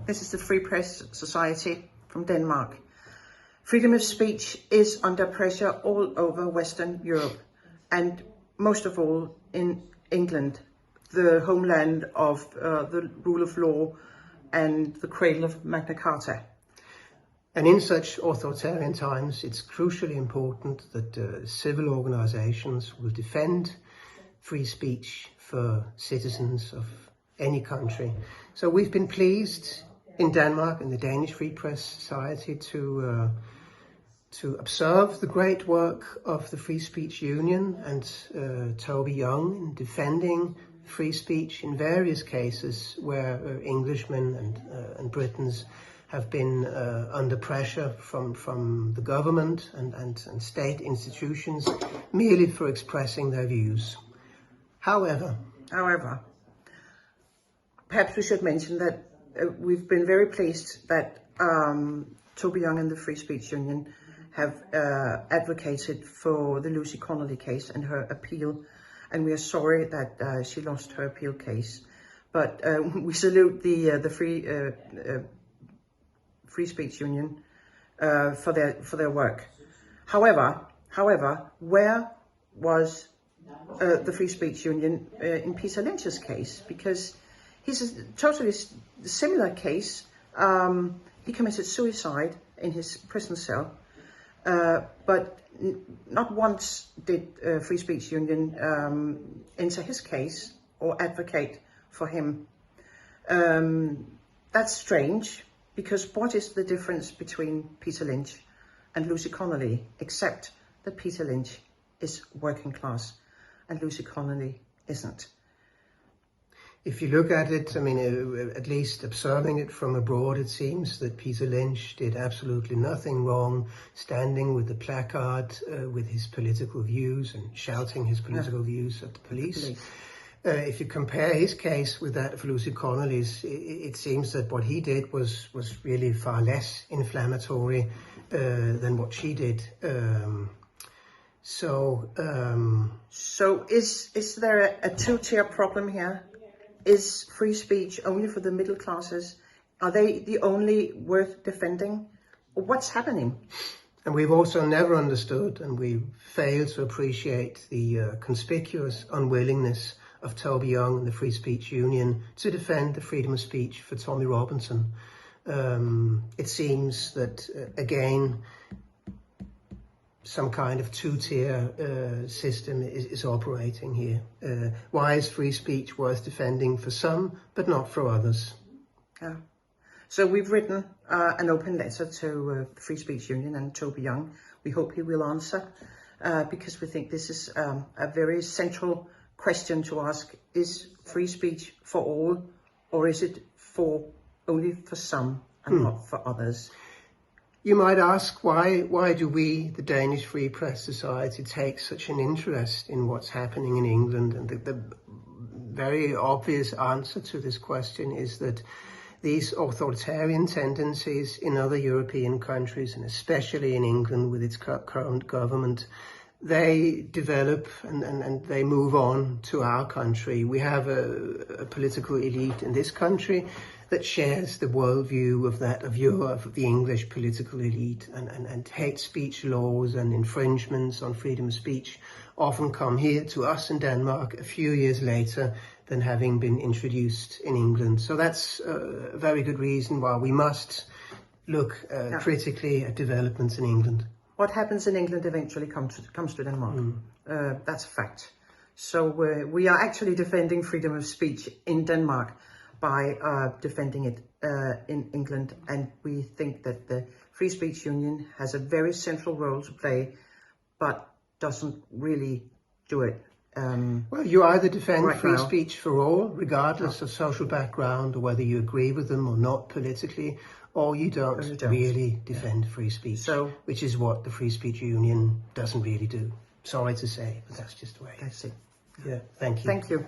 This is the Free Press Society from Denmark. Freedom of speech is under pressure all over Western Europe, and most of all in England, the homeland of the rule of law and the cradle of Magna Carta. And in such authoritarian times, it's crucially important that civil organizations will defend free speech for citizens of any country. So we've been pleased in Denmark, in the Danish Free Press Society, to observe the great work of the Free Speech Union and Toby Young in defending free speech in various cases where Englishmen and Britons have been under pressure from the government and state institutions merely for expressing their views. However, perhaps we should mention that we've been very pleased that Toby Young and the Free Speech Union have advocated for the Lucy Connolly case and her appeal, and we are sorry that she lost her appeal case. But we salute the Free Speech Union for their work. However, where was the Free Speech Union in Peter Lynch's case? Because he's a totally similar case. He committed suicide in his prison cell, but not once did Free Speech Union enter his case or advocate for him. That's strange, because what is the difference between Peter Lynch and Lucy Connolly, except that Peter Lynch is working class and Lucy Connolly isn't? If you look at it, I mean, at least observing it from abroad, it seems that Peter Lynch did absolutely nothing wrong, standing with the placard with his political views and shouting his political views at the police. If you compare his case with that of Lucy Connolly's, it seems that what he did was really far less inflammatory than what she did. So is there a two-tier problem here? Is free speech only for the middle classes? Are they the only worth defending? What's happening? And we've also never understood, and we fail to appreciate, the conspicuous unwillingness of Toby Young and the Free Speech Union to defend the freedom of speech for Tommy Robinson. It seems that, again, some kind of two-tier system is operating here. Why is free speech worth defending for some, but not for others? Yeah. So we've written an open letter to the Free Speech Union and Toby Young. We hope he will answer, because we think this is a very central question to ask. Is free speech for all, or is it only for some and not for others? You might ask, why do we, the Danish Free Press Society, take such an interest in what's happening in England? And the very obvious answer to this question is that these authoritarian tendencies in other European countries, and especially in England with its current government, they develop and they move on to our country. We have a political elite in this country that shares the worldview of Europe, of the English political elite, and hate speech laws and infringements on freedom of speech often come here to us in Denmark a few years later than having been introduced in England. So that's a very good reason why we must look critically at developments in England. What happens in England eventually comes to Denmark. That's a fact. So we are actually defending freedom of speech in Denmark by defending it in England, and we think that the Free Speech Union has a very central role to play, but doesn't really do it. Well, you either defend free speech for all, regardless of social background, or whether you agree with them or not politically, or you don't really defend free speech, which is what the Free Speech Union doesn't really do. Sorry to say, but that's just the way. I see. Yeah, thank you. Thank you.